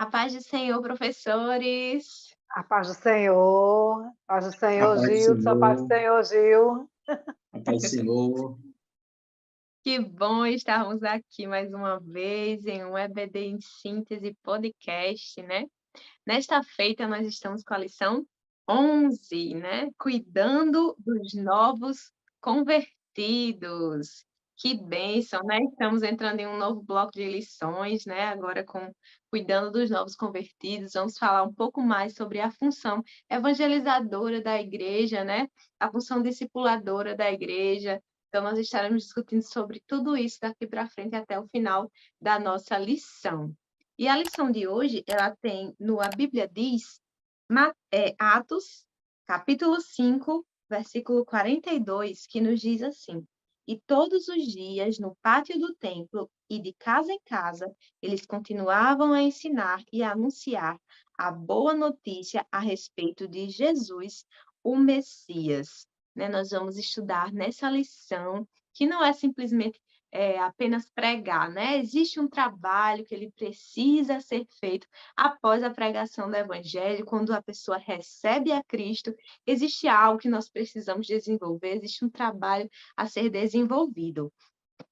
A paz do Senhor, professores. A paz do A Senhor, paz do Gilson, a paz do Senhor, Senhor, Gil. a paz do Senhor. Que bom estarmos aqui mais uma vez em um EBD em Síntese podcast, né? Nesta feita, nós estamos com a lição 11, né? Cuidando dos novos convertidos. Que bênção, né? Estamos entrando em um novo bloco de lições, né? Agora com cuidando dos novos convertidos. Vamos falar um pouco mais sobre a função evangelizadora da igreja, né? A função discipuladora da igreja. Então, nós estaremos discutindo sobre tudo isso daqui para frente até o final da nossa lição. E a lição de hoje, ela tem, a Bíblia diz, Atos, capítulo 5, versículo 42, que nos diz assim: E todos os dias, no pátio do templo e de casa em casa, eles continuavam a ensinar e a anunciar a boa notícia a respeito de Jesus, o Messias. Né? Nós vamos estudar nessa lição, que não é simplesmente apenas pregar, né? Existe um trabalho que ele precisa ser feito após a pregação do Evangelho, quando a pessoa recebe a Cristo, existe algo que nós precisamos desenvolver, existe um trabalho a ser desenvolvido.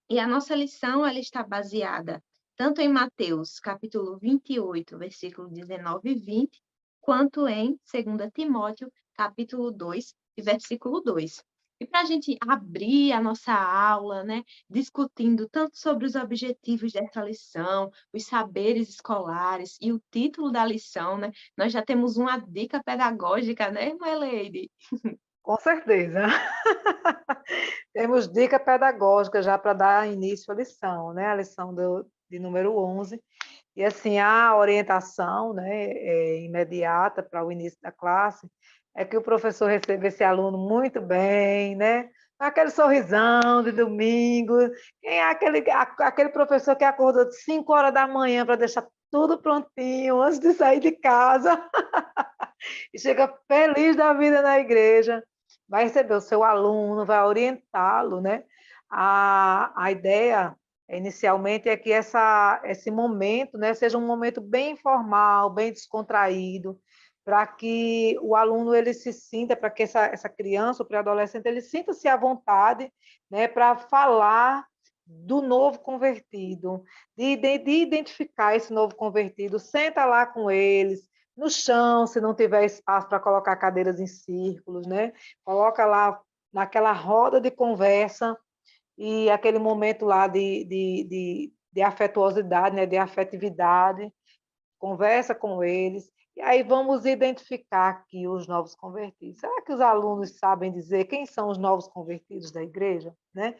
E a nossa lição ela está baseada tanto em Mateus, capítulo 28, versículo 19 e 20, quanto em 2 Timóteo, capítulo 2, e versículo 2. E para a gente abrir a nossa aula, né, discutindo tanto sobre os objetivos dessa lição, os saberes escolares e o título da lição, né, nós já temos uma dica pedagógica, né, irmã Leide? Com certeza. Temos dica pedagógica já para dar início à lição, né? A lição de número 11. E, assim, a orientação, né, imediata para o início da classe é que o professor receba esse aluno muito bem, né? Aquele sorrisão de domingo. Quem é aquele professor que acordou de 5 horas da manhã para deixar tudo prontinho antes de sair de casa e chega feliz da vida na igreja, vai receber o seu aluno, vai orientá-lo, né? A ideia, inicialmente, é que esse momento, né, seja um momento bem informal, bem descontraído, para que o aluno ele se sinta, para que essa criança, o pré-adolescente, ele sinta-se à vontade, né, para falar do novo convertido, de identificar esse novo convertido, senta lá com eles, no chão, se não tiver espaço para colocar cadeiras em círculos, né? Coloca lá naquela roda de conversa e aquele momento lá de afetuosidade, né? De afetividade, conversa com eles, e aí vamos identificar aqui os novos convertidos. Será que os alunos sabem dizer quem são os novos convertidos da igreja? Né?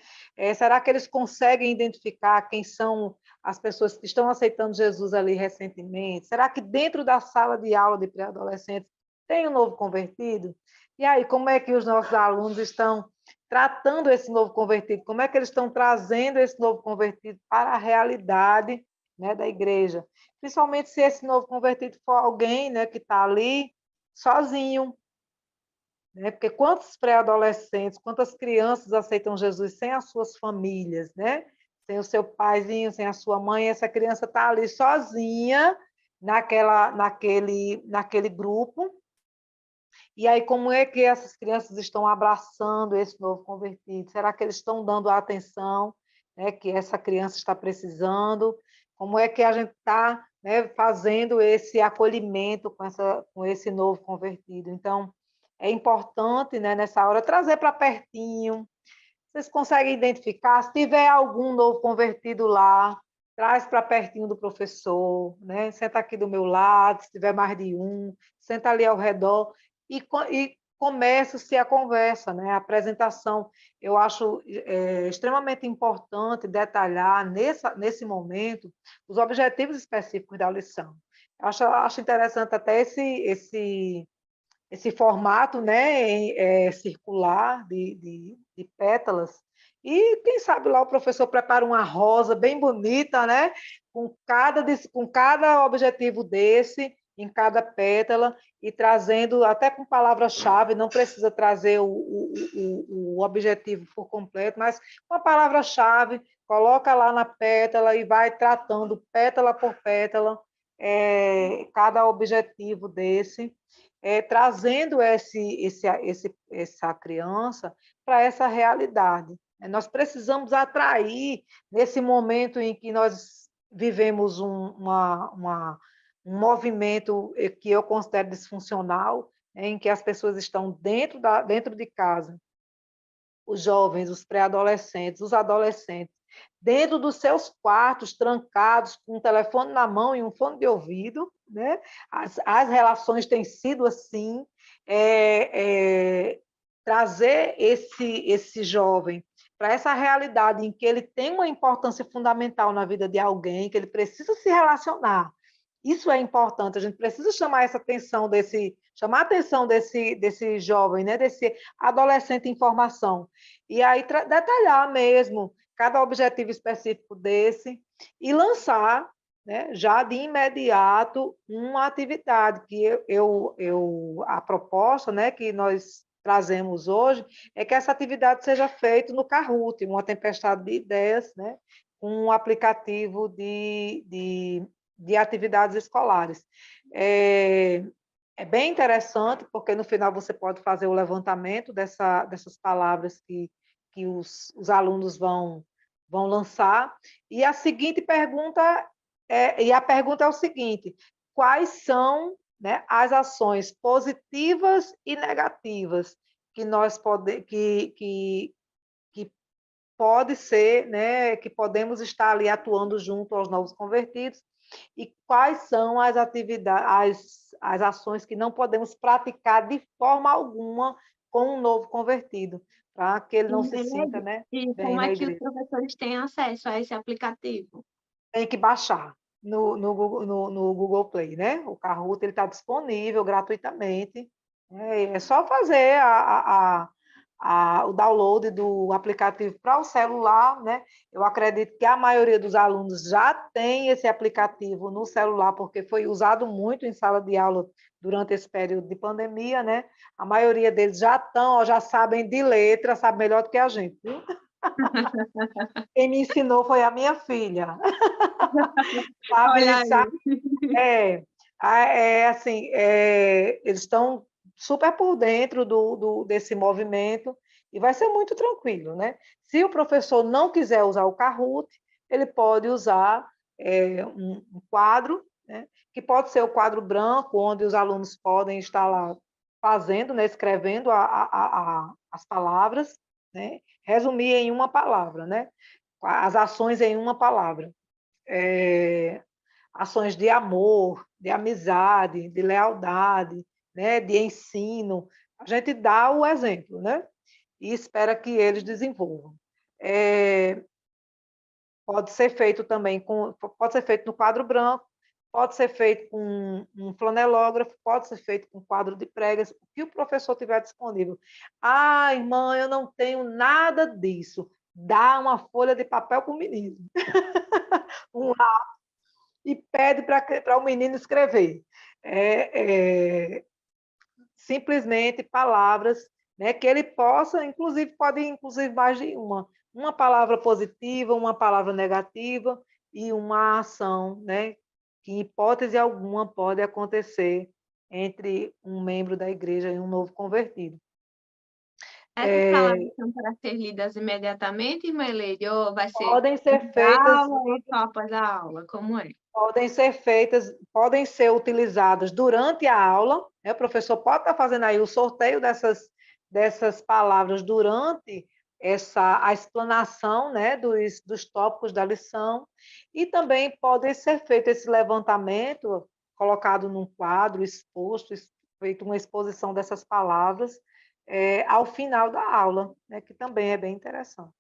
Será que eles conseguem identificar quem são as pessoas que estão aceitando Jesus ali recentemente? Será que dentro da sala de aula de pré-adolescentes tem um novo convertido? E aí, como é que os nossos alunos estão tratando esse novo convertido? Como é que eles estão trazendo esse novo convertido para a realidade, né, da igreja? Principalmente se esse novo convertido for alguém, né, que está ali sozinho, né? Porque quantos pré-adolescentes, quantas crianças aceitam Jesus sem as suas famílias, né? Sem o seu paizinho, sem a sua mãe, essa criança está ali sozinha naquele grupo. E aí, como é que essas crianças estão abraçando esse novo convertido? Será que eles estão dando a atenção, né, que essa criança está precisando? Como é que a gente está, né, fazendo esse acolhimento com esse novo convertido? Então, é importante, né, nessa hora, trazer para pertinho. Vocês conseguem identificar? Se tiver algum novo convertido lá, traz para pertinho do professor, né? Senta aqui do meu lado, se tiver mais de um, senta ali ao redor e começa-se a conversa, né? A apresentação. Eu acho extremamente importante detalhar nesse momento os objetivos específicos da lição. Eu acho interessante até esse formato, né, circular de pétalas. E quem sabe lá o professor prepara uma rosa bem bonita, né, com cada objetivo desse, em cada pétala, e trazendo até com palavra-chave, não precisa trazer o objetivo por completo, mas uma palavra-chave, coloca lá na pétala e vai tratando pétala por pétala cada objetivo desse, trazendo essa criança para essa realidade. Nós precisamos atrair, nesse momento em que nós vivemos um movimento que eu considero disfuncional, em que as pessoas estão dentro de casa, os jovens, os pré-adolescentes, os adolescentes, dentro dos seus quartos, trancados, com um telefone na mão e um fone de ouvido, né? As relações têm sido assim, trazer esse jovem para essa realidade em que ele tem uma importância fundamental na vida de alguém, que ele precisa se relacionar. Isso é importante, a gente precisa chamar a atenção desse jovem, né? Desse adolescente em formação. E aí detalhar mesmo cada objetivo específico desse e lançar, né, já de imediato, uma atividade que a proposta, né, que nós trazemos hoje é que essa atividade seja feita no Kahoot, uma tempestade de ideias, né, um aplicativo de atividades escolares. É bem interessante, porque no final você pode fazer o levantamento dessas palavras que os alunos vão lançar. E a seguinte pergunta a pergunta é o seguinte: quais são, né, as ações positivas e negativas que pode ser, né, que podemos estar ali atuando junto aos novos convertidos, e quais são as atividades, as ações que não podemos praticar de forma alguma com um novo convertido, para que ele não se sinta, né, e bem como na é que os igreja. professores têm acesso a esse aplicativo? Tem que baixar no Google Play, né? O Kahoot está disponível gratuitamente. É só fazer o download do aplicativo para o celular, né? Eu acredito que a maioria dos alunos já tem esse aplicativo no celular, porque foi usado muito em sala de aula durante esse período de pandemia, né? A maioria deles já sabem de letra, sabe melhor do que a gente, viu? Quem me ensinou foi a minha filha. Olha Sabe, aí. assim, eles estão super por dentro desse movimento e vai ser muito tranquilo, né? Se o professor não quiser usar o Kahoot, ele pode usar um quadro, né? Que pode ser o quadro branco, onde os alunos podem estar lá fazendo, né? Escrevendo as palavras, né? Resumir em uma palavra, né? As ações em uma palavra. Ações de amor, de amizade, de lealdade, né, de ensino. A gente dá o exemplo, né, e espera que eles desenvolvam. Pode ser feito também pode ser feito no quadro branco, pode ser feito com um flanelógrafo, pode ser feito com quadro de pregas, o que o professor tiver disponível. Ah, irmã, eu não tenho nada disso. Dá uma folha de papel para o menino. E pede para o menino escrever. Simplesmente palavras, né, que ele possa, pode mais de uma palavra positiva, uma palavra negativa e uma ação, né, que em hipótese alguma pode acontecer entre um membro da igreja e um novo convertido. Essas palavras são para ser lidas imediatamente, Maelede, ou vai ser Podem ser feitas aula ou só após a aula? Como é? podem ser utilizadas durante a aula, né? O professor pode estar fazendo aí o sorteio dessas palavras durante a explanação, né, dos tópicos da lição, e também pode ser feito esse levantamento, colocado num quadro, exposto, feito uma exposição dessas palavras ao final da aula, né, que também é bem interessante.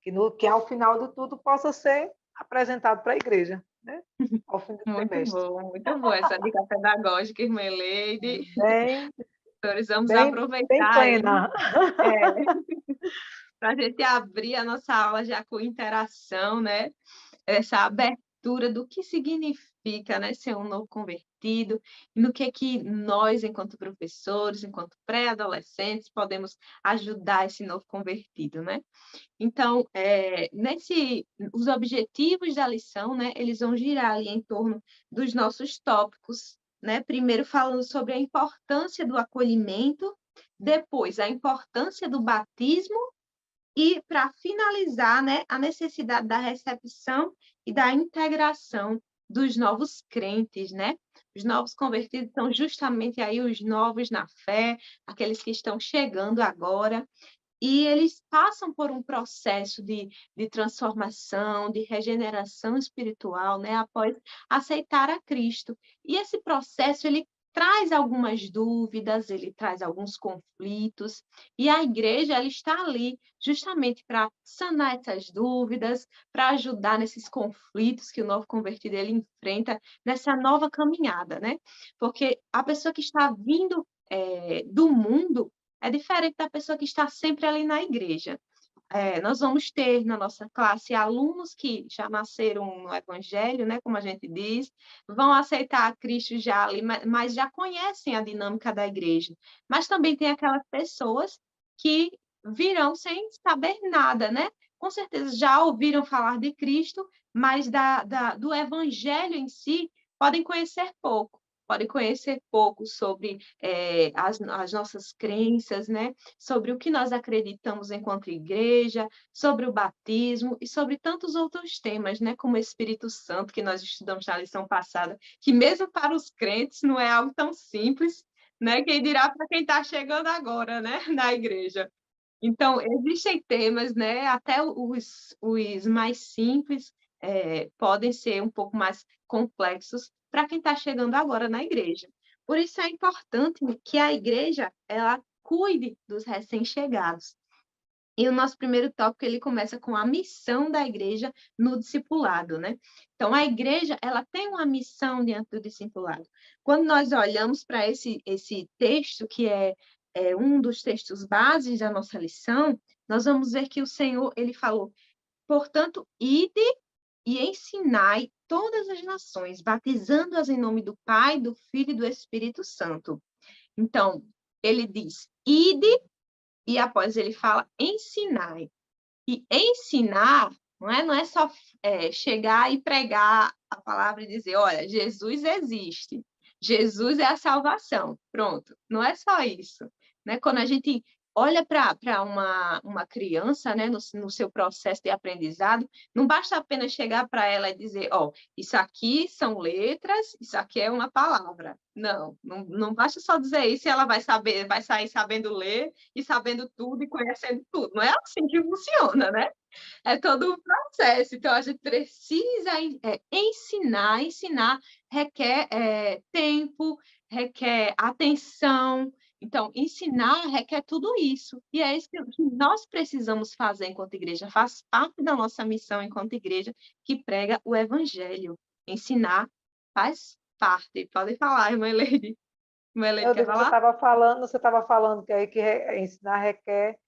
Que ao final de tudo possa ser apresentado para a igreja, né? Ao fim do semestre. Muito bom essa dica pedagógica, irmã Leide. Bem, Vamos bem aproveitar aí, plena. para a gente abrir a nossa aula já com interação, né? Essa abertura leitura do que significa, né, ser um novo convertido, e no que nós, enquanto professores, enquanto pré-adolescentes, podemos ajudar esse novo convertido, né? Então, os objetivos da lição, né, eles vão girar ali em torno dos nossos tópicos, né? Primeiro falando sobre a importância do acolhimento, depois a importância do batismo e, para finalizar, né, a necessidade da recepção e da integração dos novos crentes, né? Os novos convertidos são justamente aí os novos na fé, aqueles que estão chegando agora, e eles passam por um processo de transformação, de regeneração espiritual, né, após aceitar a Cristo. E esse processo, ele traz algumas dúvidas, ele traz alguns conflitos, e a igreja, ela está ali justamente para sanar essas dúvidas, para ajudar nesses conflitos que o novo convertido ele enfrenta nessa nova caminhada, né? Porque a pessoa que está vindo do mundo é diferente da pessoa que está sempre ali na igreja. Nós vamos ter na nossa classe alunos que já nasceram no Evangelho, né, como a gente diz, vão aceitar a Cristo já ali, mas já conhecem a dinâmica da igreja. Mas também tem aquelas pessoas que virão sem saber nada, né? Com certeza já ouviram falar de Cristo, mas do Evangelho em si podem conhecer pouco. Podem conhecer pouco sobre as nossas crenças, né? Sobre o que nós acreditamos enquanto igreja, sobre o batismo e sobre tantos outros temas, né, como o Espírito Santo, que nós estudamos na lição passada, que mesmo para os crentes não é algo tão simples, né? Quem dirá para quem está chegando agora, né, na igreja. Então, existem temas, né, até os mais simples podem ser um pouco mais complexos para quem está chegando agora na igreja. Por isso é importante que a igreja ela cuide dos recém-chegados. E o nosso primeiro tópico ele começa com a missão da igreja no discipulado, né? Então a igreja ela tem uma missão diante do discipulado. Quando nós olhamos para esse texto que é um dos textos bases da nossa lição, nós vamos ver que o Senhor ele falou: portanto, ide e ensinai todas as nações, batizando-as em nome do Pai, do Filho e do Espírito Santo. Então, ele diz: ide, e após ele fala ensinai. E ensinar não é só chegar e pregar a palavra e dizer, olha, Jesus existe, Jesus é a salvação, pronto. Não é só isso, né? Quando a gente olha para uma criança, né, no seu processo de aprendizado, não basta apenas chegar para ela e dizer, ó, isso aqui são letras, isso aqui é uma palavra. Não basta só dizer isso e ela vai sair sabendo ler e sabendo tudo e conhecendo tudo. Não é assim que funciona, né? É todo um processo. Então, a gente precisa ensinar. Ensinar requer tempo, requer atenção. Então, ensinar requer tudo isso. E é isso que nós precisamos fazer enquanto igreja. Faz parte da nossa missão enquanto igreja que prega o evangelho. Ensinar faz parte. Pode falar, irmã Eleide. Irmã Eleide, Eu quer digo, falar? você estava falando que ensinar requer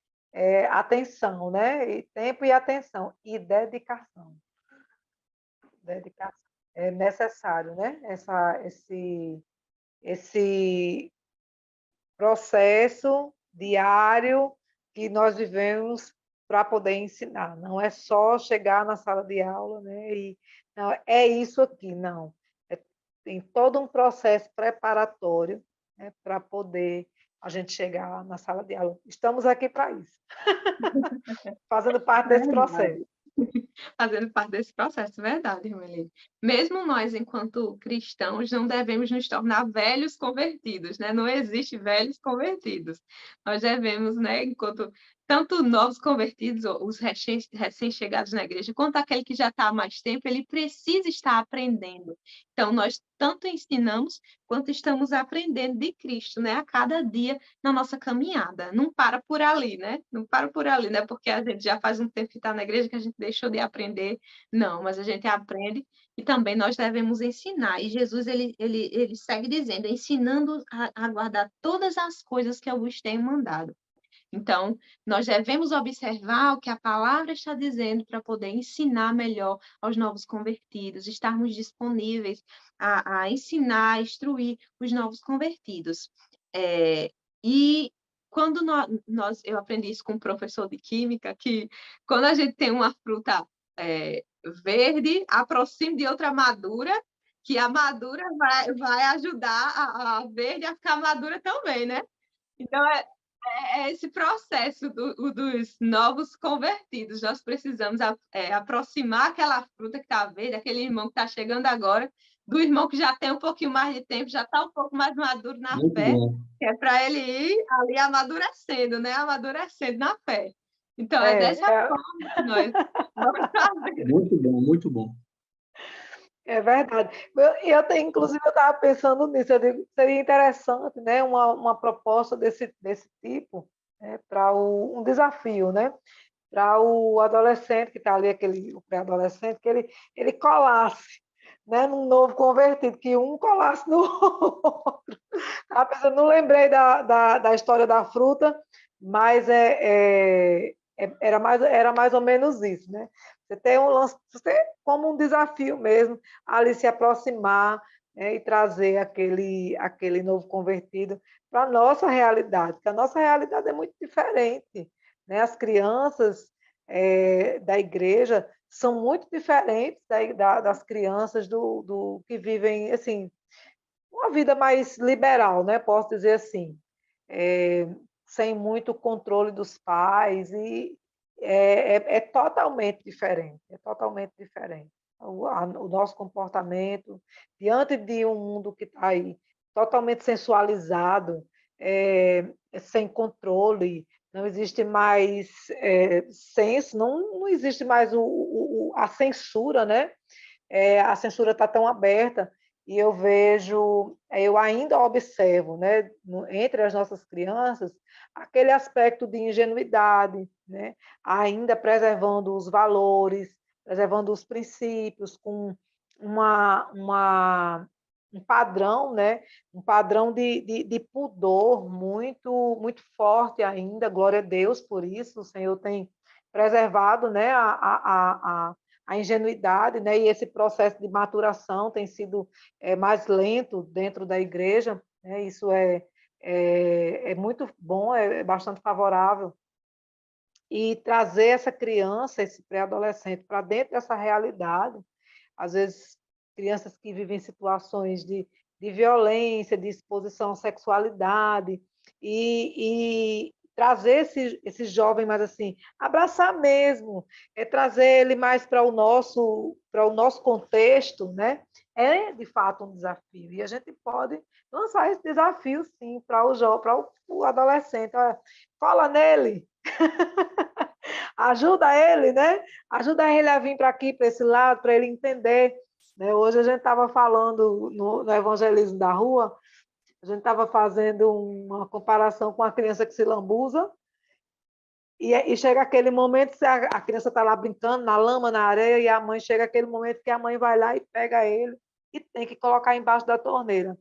atenção, né? E tempo e atenção, e dedicação. Dedicação. É necessário, né? Esse processo diário que nós vivemos para poder ensinar. Não é só chegar na sala de aula, né? E não, é isso aqui, não. Tem todo um processo preparatório, né, para poder a gente chegar na sala de aula. Estamos aqui para isso, fazendo parte desse processo. Verdade. Fazendo parte desse processo, verdade, irmã Helene. Mesmo nós, enquanto cristãos, não devemos nos tornar velhos convertidos, né? Não existe velhos convertidos. Nós devemos, né, enquanto tanto novos convertidos, ou os recém-chegados na igreja, quanto aquele que já está há mais tempo, ele precisa estar aprendendo. Então, nós tanto ensinamos, quanto estamos aprendendo de Cristo, né? A cada dia na nossa caminhada. Não para por ali, né? Não para por ali, né? Porque a gente já faz um tempo que está na igreja que a gente deixou de aprender. Não, mas a gente aprende e também nós devemos ensinar. E Jesus, ele segue dizendo, ensinando a guardar todas as coisas que eu vos tenho mandado. Então, nós devemos observar o que a palavra está dizendo para poder ensinar melhor aos novos convertidos, estarmos disponíveis a ensinar, a instruir os novos convertidos. E quando eu aprendi isso com um professor de química, que quando a gente tem uma fruta verde, aproxima de outra madura, que a madura vai ajudar a verde a ficar madura também, né? Então, é esse processo dos novos convertidos. Nós precisamos aproximar aquela fruta que está verde, aquele irmão que está chegando agora, do irmão que já tem um pouquinho mais de tempo, já está um pouco mais maduro na Muito fé, bom. que é para ele ir ali amadurecendo, né? Amadurecendo na fé. Então, é dessa forma que nós vamos fazer. Muito bom, muito bom. É verdade. Inclusive, eu estava pensando nisso, eu digo, seria interessante, né, uma proposta desse tipo, né, para um desafio, né, para o adolescente que está ali, o pré-adolescente, que ele colasse, né, num novo convertido, que um colasse no outro. Estava pensando, não lembrei da história da fruta, mas era mais ou menos isso, né? Você tem um lance, como um desafio mesmo, ali se aproximar, né, e trazer aquele novo convertido para a nossa realidade, porque a nossa realidade é muito diferente, né? As crianças da igreja são muito diferentes das crianças do que vivem, assim, uma vida mais liberal, né? Posso dizer assim, sem muito controle dos pais, e é totalmente diferente, é totalmente diferente. O nosso comportamento diante de um mundo que está aí totalmente sensualizado, sem controle, não existe mais senso, não existe mais a censura, né? A censura está tão aberta, e eu ainda observo, né, entre as nossas crianças, aquele aspecto de ingenuidade, né, ainda preservando os valores, preservando os princípios, com um padrão, né, um padrão de pudor muito forte ainda, glória a Deus por isso, o Senhor tem preservado, né, a ingenuidade, né? E esse processo de maturação tem sido mais lento dentro da igreja, né? Isso é muito bom, é bastante favorável. E trazer essa criança, esse pré-adolescente, para dentro dessa realidade, às vezes crianças que vivem situações de violência, de exposição à sexualidade, e trazer esse jovem mais assim, abraçar mesmo, trazer ele mais para o nosso contexto, né? É de fato um desafio, e a gente pode lançar esse desafio sim para o adolescente. Olha, cola nele, ajuda ele, né? Ajuda ele a vir para aqui, para esse lado, para ele entender, né? Hoje a gente estava falando no evangelismo da rua, a gente estava fazendo uma comparação com a criança que se lambuza, e chega aquele momento, a criança está lá brincando na lama, na areia, e a mãe chega aquele momento que a mãe vai lá e pega ele e tem que colocar embaixo da torneira.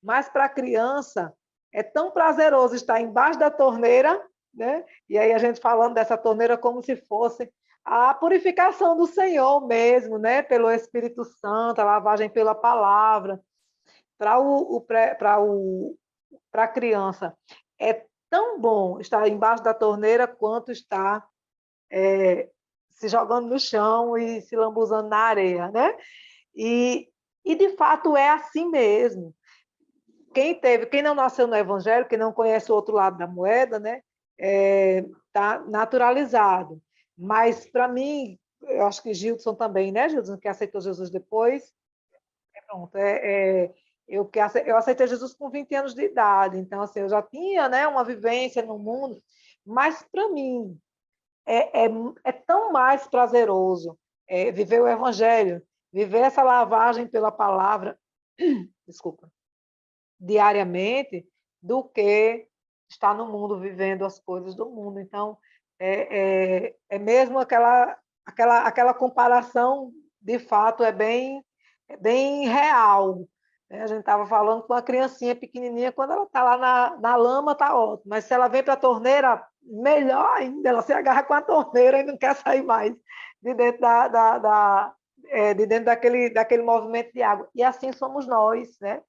Mas para a criança é tão prazeroso estar embaixo da torneira, né? E aí a gente falando dessa torneira como se fosse a purificação do Senhor mesmo, né? Pelo Espírito Santo, a lavagem pela palavra. Para a criança é tão bom estar embaixo da torneira quanto estar se jogando no chão e se lambuzando na areia, né? E de fato é assim mesmo. Quem não nasceu no Evangelho, quem não conhece o outro lado da moeda, né, tá naturalizado. Mas para mim, eu acho que Gilson também, né, Gilson, que aceitou Jesus depois, pronto, eu aceitei Jesus com 20 anos de idade, então assim, eu já tinha, né, uma vivência no mundo, mas para mim é tão mais prazeroso viver o Evangelho, viver essa lavagem pela palavra, desculpa, diariamente, do que estar no mundo vivendo as coisas do mundo. Então, é mesmo aquela comparação, de fato, é bem real. A gente estava falando com uma criancinha pequenininha, quando ela está lá na lama, está ótimo, mas se ela vem para a torneira, melhor ainda, ela se agarra com a torneira e não quer sair mais de dentro de dentro daquele movimento de água. E assim somos nós, né?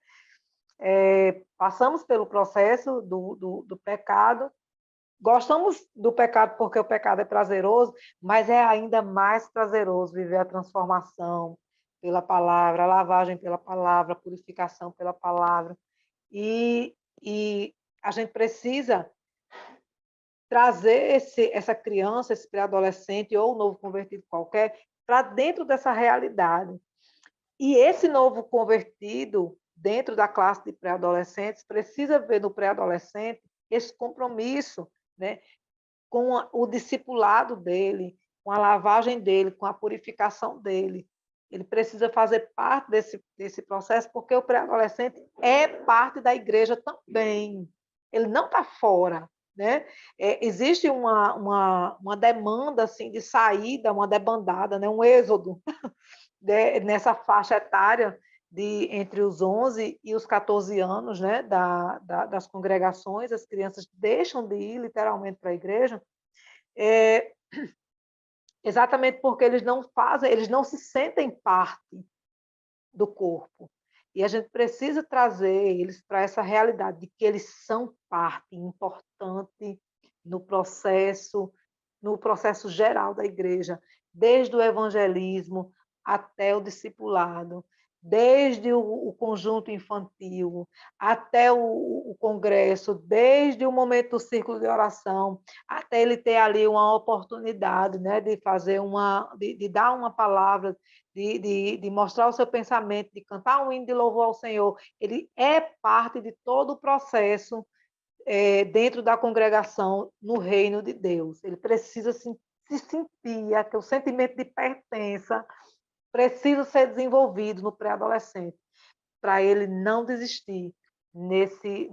Passamos pelo processo do pecado, gostamos do pecado porque o pecado é prazeroso, mas é ainda mais prazeroso viver a transformação pela palavra, a lavagem pela palavra, a purificação pela palavra. E a gente precisa trazer essa criança, esse pré-adolescente ou novo convertido qualquer para dentro dessa realidade. E esse novo convertido, dentro da classe de pré-adolescentes, precisa ver no pré-adolescente esse compromisso, né, com o discipulado dele, com a lavagem dele, com a purificação dele. Ele precisa fazer parte desse processo, porque o pré-adolescente é parte da igreja também. Ele não está fora. Né? Existe uma demanda assim, de saída, uma debandada, né? Um êxodo nessa faixa etária entre os 11 e os 14 anos, né, das congregações, as crianças deixam de ir literalmente para a igreja, exatamente porque eles não se sentem parte do corpo. E a gente precisa trazer eles para essa realidade de que eles são parte importante no processo geral da igreja, desde o evangelismo até o discipulado, desde o conjunto infantil até o congresso, desde o momento do círculo de oração, até ele ter ali uma oportunidade, né, de fazer de dar uma palavra, de mostrar o seu pensamento, de cantar um hino de louvor ao Senhor. Ele é parte de todo o processo dentro da congregação no reino de Deus. Ele precisa se sentir, que o sentimento de pertença precisa ser desenvolvido no pré-adolescente, para ele não desistir nesse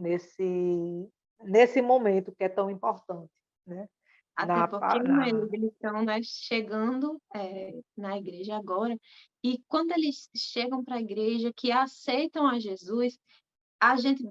momento que é tão importante, né? Até porque eles estão, né, chegando na igreja agora, e quando eles chegam para a igreja, que aceitam a Jesus, a gente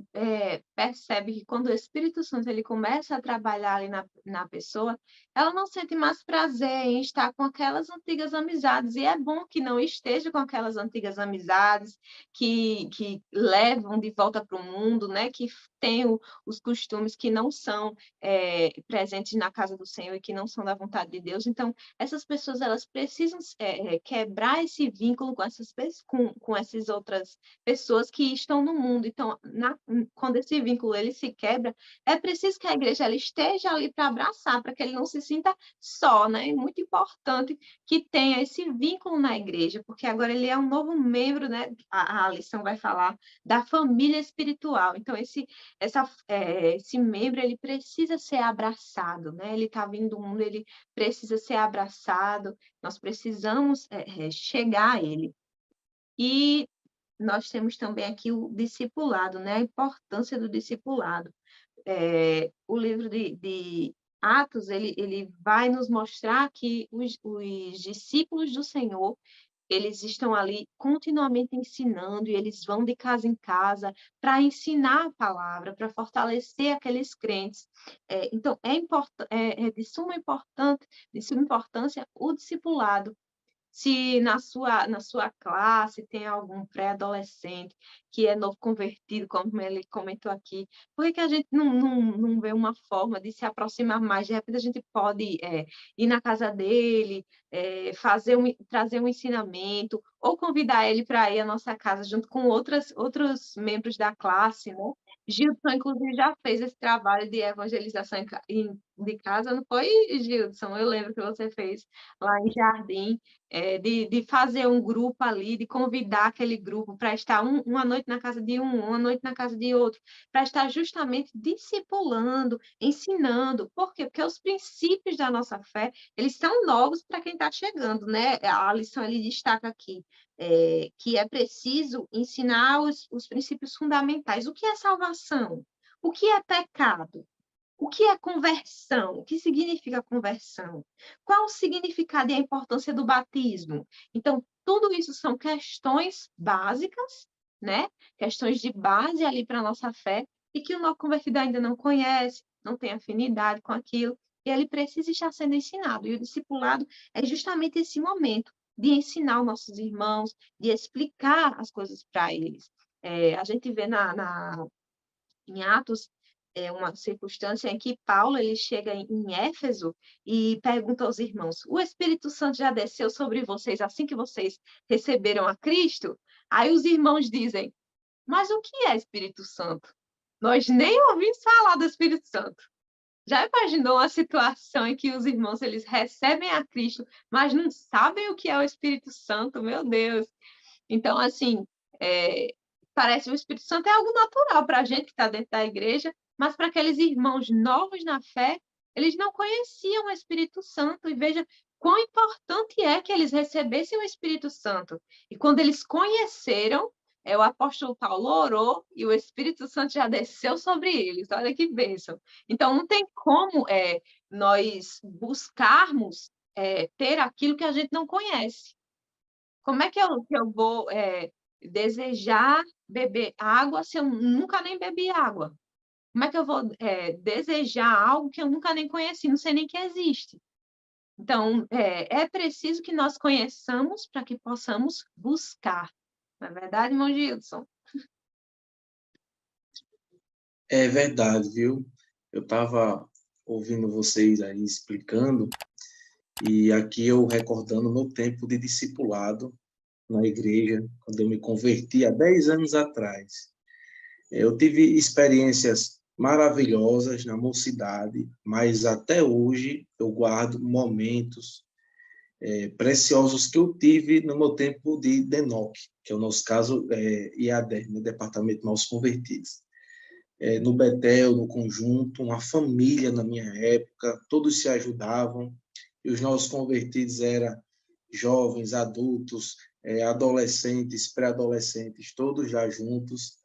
percebe que quando o Espírito Santo ele começa a trabalhar ali na pessoa, ela não sente mais prazer em estar com aquelas antigas amizades. E é bom que não esteja com aquelas antigas amizades que levam de volta para o mundo, né? Que têm os costumes que não são presentes na casa do Senhor e que não são da vontade de Deus. Então, essas pessoas elas precisam quebrar esse vínculo com essas outras pessoas que estão no mundo. Então, quando esse vínculo ele se quebra, é preciso que a igreja ela esteja ali para abraçar, para que ele não se sinta só, né? É muito importante que tenha esse vínculo na igreja, porque agora ele é um novo membro, né? A lição vai falar da família espiritual. Então, esse membro ele precisa ser abraçado, né? Ele está vindo do mundo, ele precisa ser abraçado, nós precisamos chegar a ele. E nós temos também aqui o discipulado, né? A importância do discipulado. O livro de Atos, ele vai nos mostrar que os discípulos do Senhor, eles estão ali continuamente ensinando, e eles vão de casa em casa para ensinar a palavra, para fortalecer aqueles crentes. Então, é de suma importância o discipulado. Se na sua classe tem algum pré-adolescente que é novo convertido, como ele comentou aqui, por que a gente não vê uma forma de se aproximar mais? De repente, a gente pode ir na casa dele, trazer um ensinamento, ou convidar ele para ir à nossa casa junto com outros membros da classe, né? Gilson, inclusive, já fez esse trabalho de evangelização de casa, não foi, Gilson? Eu lembro que você fez lá em Jardim. De fazer um grupo ali, de convidar aquele grupo para estar uma noite na casa de uma noite na casa de outro, para estar justamente discipulando, ensinando. Por quê? Porque os princípios da nossa fé, eles são novos para quem está chegando, né? A lição ele destaca aqui que é preciso ensinar os princípios fundamentais. O que é salvação? O que é pecado? O que é conversão? O que significa conversão? Qual o significado e a importância do batismo? Então, tudo isso são questões básicas, né? Questões de base ali para a nossa fé, e que o novo convertido ainda não conhece, não tem afinidade com aquilo, e ele precisa estar sendo ensinado. E o discipulado é justamente esse momento de ensinar os nossos irmãos, de explicar as coisas para eles. A gente vê em Atos uma circunstância em que Paulo ele chega em Éfeso e pergunta aos irmãos: o Espírito Santo já desceu sobre vocês assim que vocês receberam a Cristo? Aí os irmãos dizem: mas o que é Espírito Santo? Nós nem ouvimos falar do Espírito Santo. Já imaginou uma situação em que os irmãos eles recebem a Cristo, mas não sabem o que é o Espírito Santo? Meu Deus! Então, assim, parece que o Espírito Santo é algo natural para a gente que está dentro da igreja, mas para aqueles irmãos novos na fé, eles não conheciam o Espírito Santo. E veja quão importante é que eles recebessem o Espírito Santo. E quando eles conheceram, o apóstolo Paulo orou e o Espírito Santo já desceu sobre eles. Olha que bênção. Então, não tem como nós buscarmos ter aquilo que a gente não conhece. Como é que eu vou desejar beber água se eu nunca nem bebi água? Como é que eu vou desejar algo que eu nunca nem conheci, não sei nem que existe? Então, é preciso que nós conheçamos para que possamos buscar. Não é verdade, irmão Gilson? É verdade, viu? Eu estava ouvindo vocês aí explicando, e aqui eu recordando meu tempo de discipulado na igreja, quando eu me converti há 10 anos atrás. Eu tive experiências maravilhosas na mocidade, mas até hoje eu guardo momentos preciosos que eu tive no meu tempo de DENOC, que é o nosso caso IAD, no Departamento de Novos Convertidos. No Betel, no conjunto, uma família na minha época, todos se ajudavam, e os novos convertidos eram jovens, adultos, adolescentes, pré-adolescentes, todos já juntos,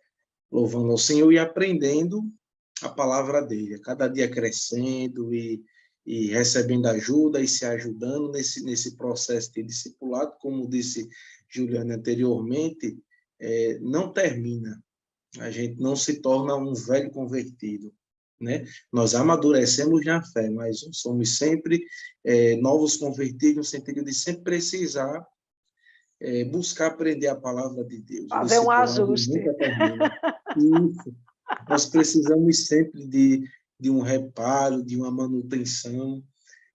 louvando ao Senhor e aprendendo a palavra dele, a cada dia crescendo e recebendo ajuda e se ajudando nesse processo de discipulado, como disse Juliana anteriormente, não termina. A gente não se torna um velho convertido, né? Nós amadurecemos na fé, mas somos sempre novos convertidos, no sentido de sempre precisar buscar aprender a palavra de Deus. Fazer um ajuste. Nunca termina. Isso. Nós precisamos sempre de um reparo, de uma manutenção.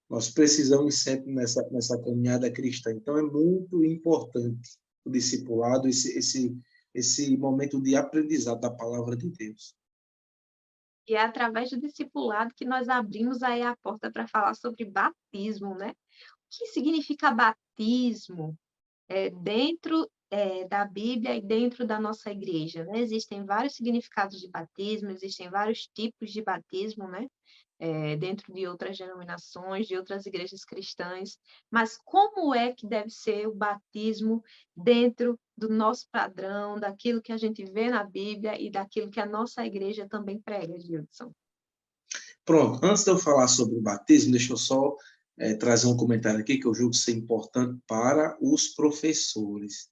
Nós precisamos sempre nessa caminhada cristã. Então, é muito importante o discipulado, esse momento de aprendizado da palavra de Deus. E é através do discipulado que nós abrimos aí a porta para falar sobre batismo, né? O que significa batismo dentro da Bíblia e dentro da nossa igreja, né? Existem vários significados de batismo, existem vários tipos de batismo, né? Dentro de outras denominações, de outras igrejas cristãs, mas como é que deve ser o batismo dentro do nosso padrão, daquilo que a gente vê na Bíblia e daquilo que a nossa igreja também prega, Gilson? Pronto, antes de eu falar sobre o batismo, deixa eu só trazer um comentário aqui que eu julgo ser importante para os professores.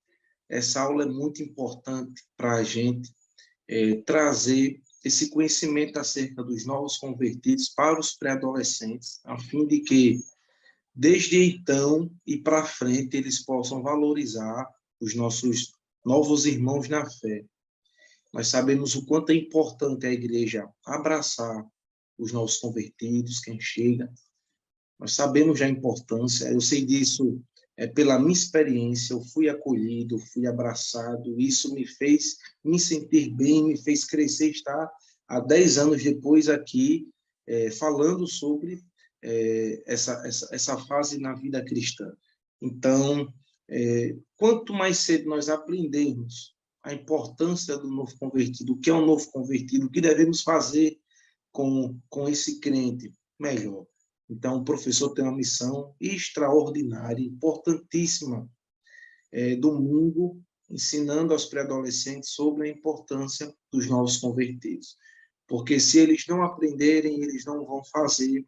Essa aula é muito importante para a gente trazer esse conhecimento acerca dos novos convertidos para os pré-adolescentes, a fim de que, desde então e para frente, eles possam valorizar os nossos novos irmãos na fé. Nós sabemos o quanto é importante a igreja abraçar os novos convertidos, quem chega. Nós sabemos a importância, eu sei disso pela minha experiência, eu fui acolhido, fui abraçado, isso me fez me sentir bem, me fez crescer, estar há 10 anos depois aqui falando sobre essa fase na vida cristã. Então, quanto mais cedo nós aprendermos a importância do novo convertido, o que é um novo convertido, o que devemos fazer com esse crente, melhor. Então, o professor tem uma missão extraordinária, importantíssima, domingo, ensinando aos pré-adolescentes sobre a importância dos novos convertidos. Porque se eles não aprenderem, eles não vão fazer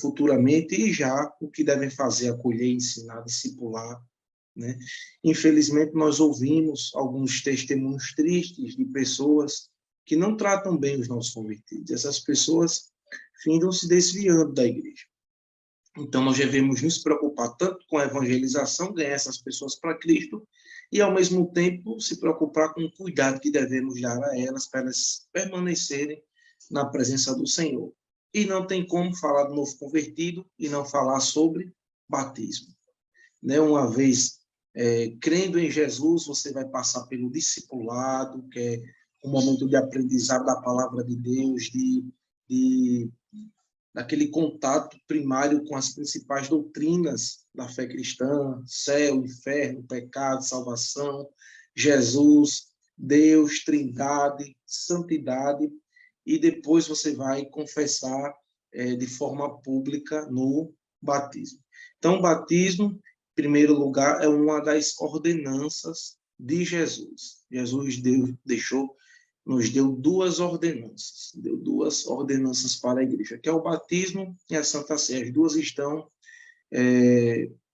futuramente, e já o que devem fazer, acolher, ensinar, discipular, né? Infelizmente, nós ouvimos alguns testemunhos tristes de pessoas que não tratam bem os novos convertidos. Essas pessoas findam se desviando da igreja. Então, nós devemos nos preocupar tanto com a evangelização, ganhar essas pessoas para Cristo, e, ao mesmo tempo, se preocupar com o cuidado que devemos dar a elas para elas permanecerem na presença do Senhor. E não tem como falar do novo convertido e não falar sobre batismo. Né? Uma vez crendo em Jesus, você vai passar pelo discipulado, que é um momento de aprendizado da palavra de Deus, daquele contato primário com as principais doutrinas da fé cristã, céu, inferno, pecado, salvação, Jesus, Deus, Trindade, santidade, e depois você vai confessar de forma pública no batismo. Então, o batismo, em primeiro lugar, é uma das ordenanças de Jesus. Jesus nos deu duas ordenanças. Deu duas ordenanças para a igreja, que é o batismo e a Santa Ceia. As duas estão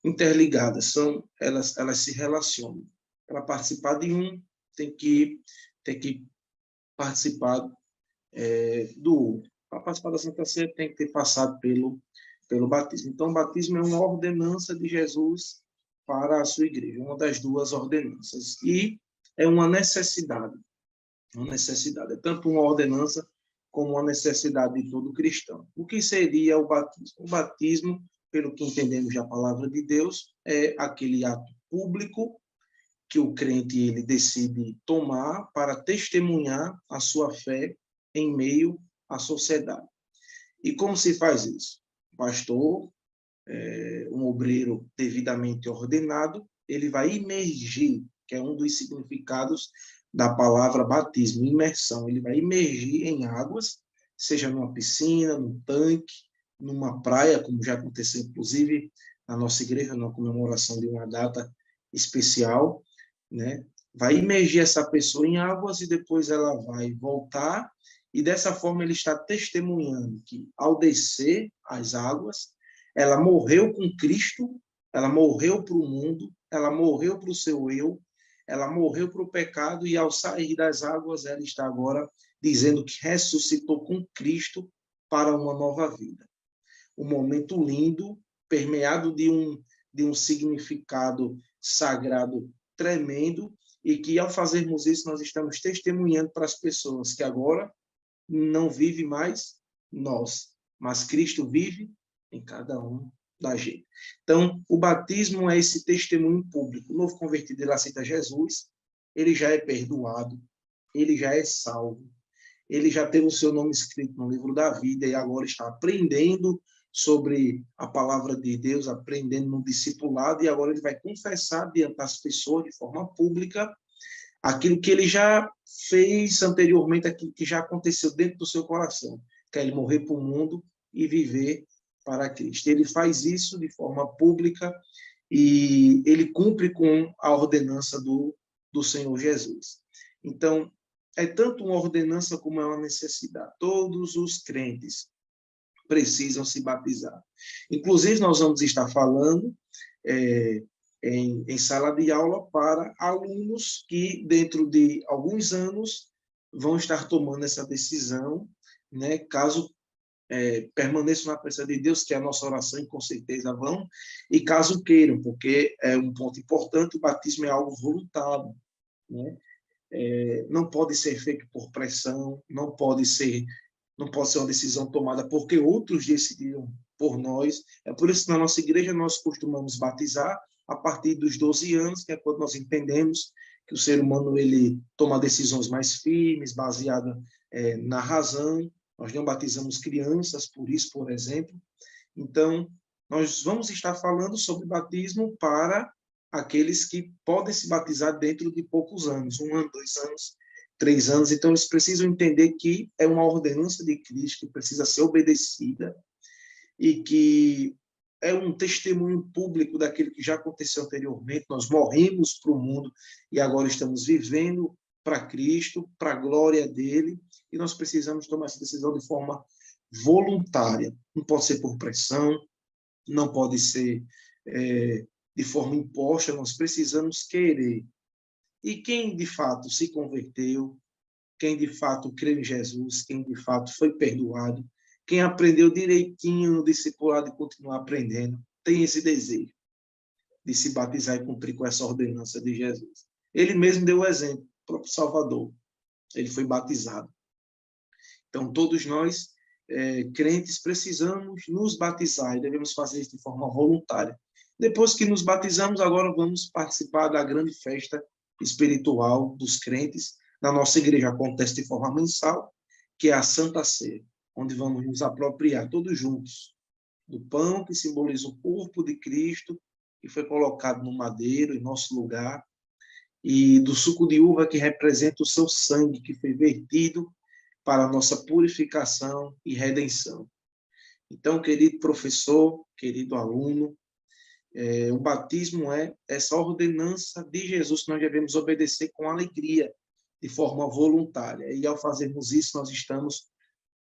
interligadas, elas se relacionam. Para participar de um, tem que participar do outro. Para participar da Santa Ceia, tem que ter passado pelo batismo. Então, o batismo é uma ordenança de Jesus para a sua igreja, uma das duas ordenanças. E é uma necessidade. Uma necessidade. É tanto uma ordenança como uma necessidade de todo cristão. O que seria o batismo? O batismo, pelo que entendemos da palavra de Deus, é aquele ato público que o crente ele decide tomar para testemunhar a sua fé em meio à sociedade. E como se faz isso? O pastor, um obreiro devidamente ordenado, ele vai imergir, que é um dos significados da palavra batismo, imersão. Ele vai imergir em águas, seja numa piscina, num tanque, numa praia, como já aconteceu, inclusive, na nossa igreja, na comemoração de uma data especial, né? Vai imergir essa pessoa em águas e depois ela vai voltar, e dessa forma ele está testemunhando que, ao descer as águas, ela morreu com Cristo, ela morreu para o mundo, ela morreu para o seu eu, ela morreu para o pecado, e ao sair das águas, ela está agora dizendo que ressuscitou com Cristo para uma nova vida. Um momento lindo, permeado de um significado sagrado tremendo, e que, ao fazermos isso, nós estamos testemunhando para as pessoas que agora não vive mais nós, mas Cristo vive em cada um da gente. Então, o batismo é esse testemunho público. O novo convertido, ele aceita Jesus, ele já é perdoado, ele já é salvo, ele já teve o seu nome escrito no livro da vida e agora está aprendendo sobre a palavra de Deus, aprendendo no discipulado, e agora ele vai confessar diante das pessoas de forma pública aquilo que ele já fez anteriormente, aquilo que já aconteceu dentro do seu coração, que é ele morrer para o mundo e viver para Cristo. Ele faz isso de forma pública e ele cumpre com a ordenança do Senhor Jesus. Então, é tanto uma ordenança como é uma necessidade. Todos os crentes precisam se batizar. Inclusive, nós vamos estar falando em sala de aula para alunos que, dentro de alguns anos, vão estar tomando essa decisão, né? Caso permaneçam na presença de Deus, que é a nossa oração, e com certeza vão, e caso queiram, porque é um ponto importante, o batismo é algo voluntário, né? Não pode ser feito por pressão, não pode ser uma decisão tomada porque outros decidiram por nós. É por isso que na nossa igreja nós costumamos batizar a partir dos 12 anos, que é quando nós entendemos que o ser humano ele toma decisões mais firmes, baseadas na razão. Nós não batizamos crianças por isso, por exemplo. Então, nós vamos estar falando sobre batismo para aqueles que podem se batizar dentro de poucos anos, 1 ano, 2 anos, 3 anos. Então, eles precisam entender que é uma ordenança de Cristo que precisa ser obedecida e que é um testemunho público daquilo que já aconteceu anteriormente. Nós morrimos para o mundo e agora estamos vivendo para Cristo, para a glória dele, e nós precisamos tomar essa decisão de forma voluntária. Não pode ser por pressão, não pode ser de forma imposta, nós precisamos querer. E quem de fato se converteu, quem de fato crê em Jesus, quem de fato foi perdoado, Quem aprendeu direitinho no discipulado e continuar aprendendo, tem esse desejo de se batizar e cumprir com essa ordenança de Jesus. Ele mesmo deu o exemplo, o próprio Salvador. Ele foi batizado. Então, todos nós, crentes, precisamos nos batizar e devemos fazer isso de forma voluntária. Depois que nos batizamos, agora vamos participar da grande festa espiritual dos crentes. Na nossa igreja acontece de forma mensal, que é a Santa Ceia, onde vamos nos apropriar todos juntos do pão que simboliza o corpo de Cristo, que foi colocado no madeiro, em nosso lugar, e do suco de uva, que representa o seu sangue, que foi vertido para a nossa purificação e redenção. Então, querido professor, querido aluno, o batismo é essa ordenança de Jesus que nós devemos obedecer com alegria, de forma voluntária. E ao fazermos isso, nós estamos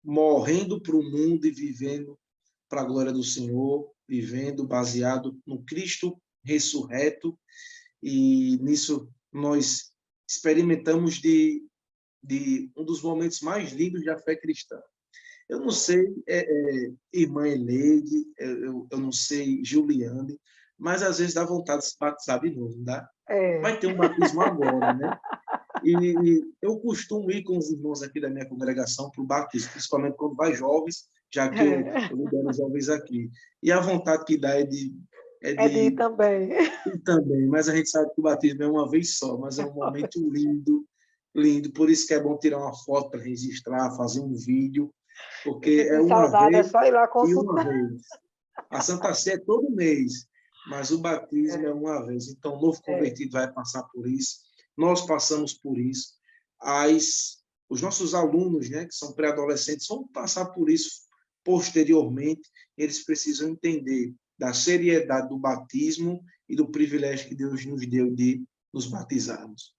morrendo para o mundo e vivendo para a glória do Senhor, vivendo baseado no Cristo ressurreto, e nisso nós experimentamos de um dos momentos mais lindos da fé cristã. Eu não sei, irmã Eleide, eu não sei, Juliane, mas às vezes dá vontade de se batizar de novo, não dá? Vai ter um batismo agora, né? E eu costumo ir com os irmãos aqui da minha congregação para o batismo, principalmente quando vai jovens, já que eu lidero os jovens aqui. E a vontade que dá é de ir também. Ir também, mas a gente sabe que o batismo é uma vez só, mas é um momento lindo, lindo. Por isso que é bom tirar uma foto para registrar, fazer um vídeo, porque é uma saudade, vez é só ir lá e consultar. uma vez. A Santa Sé é todo mês, mas o batismo é uma vez. Então, o novo convertido vai passar por isso. Nós passamos por isso. Os nossos alunos, né, que são pré-adolescentes, vão passar por isso posteriormente. Eles precisam entender da seriedade do batismo e do privilégio que Deus nos deu de nos batizarmos.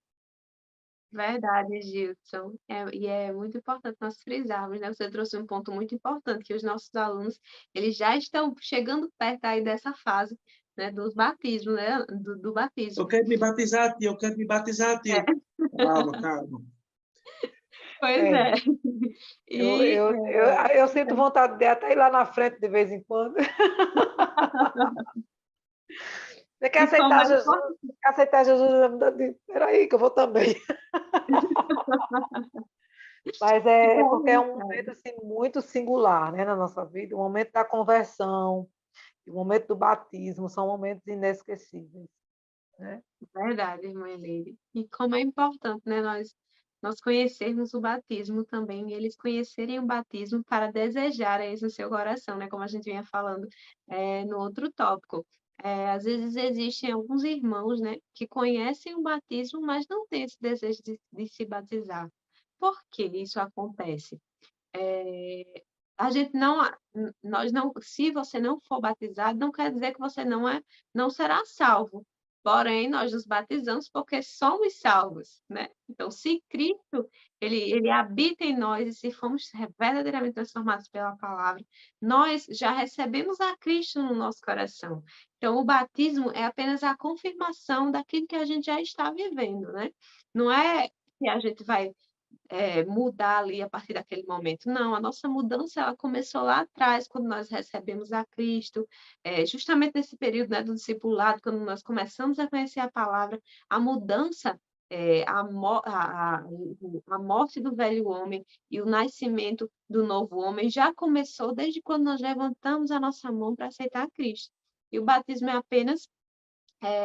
Verdade, Gilson. E é muito importante nós frisarmos, né? Você trouxe um ponto muito importante, que os nossos alunos, eles já estão chegando perto aí dessa fase, né, dos batismos, né? Do batismo. Eu quero me batizar, tio. Eu quero me batizar, tio. Calma, calma. Pois é. Eu sinto vontade de até ir lá na frente de vez em quando. Você quer aceitar Jesus? Quer aceitar Jesus? Espera aí, que eu vou também. Mas porque é um momento assim, muito singular, né, na nossa vida. O momento da conversão, o momento do batismo são momentos inesquecíveis. Né? Verdade, irmã Eleire. E como é importante, né, nós conhecermos o batismo também, e eles conhecerem o batismo para desejarem isso no seu coração, né, como a gente vinha falando no outro tópico. Às vezes existem alguns irmãos, né, que conhecem o batismo, mas não têm esse desejo de se batizar. Por que isso acontece? A gente nós não, se você não for batizado, não quer dizer que você não será salvo. Porém, nós nos batizamos porque somos salvos, né? Então, se Cristo, ele habita em nós e se fomos verdadeiramente transformados pela palavra, nós já recebemos a Cristo no nosso coração. Então, o batismo é apenas a confirmação daquilo que a gente já está vivendo, né? Não é que a gente vai mudar ali a partir daquele momento. Não, a nossa mudança ela começou lá atrás, quando nós recebemos a Cristo, justamente nesse período, né, do discipulado, quando nós começamos a conhecer a palavra, a mudança, a morte do velho homem e o nascimento do novo homem já começou desde quando nós levantamos a nossa mão para aceitar Cristo. E o batismo é apenas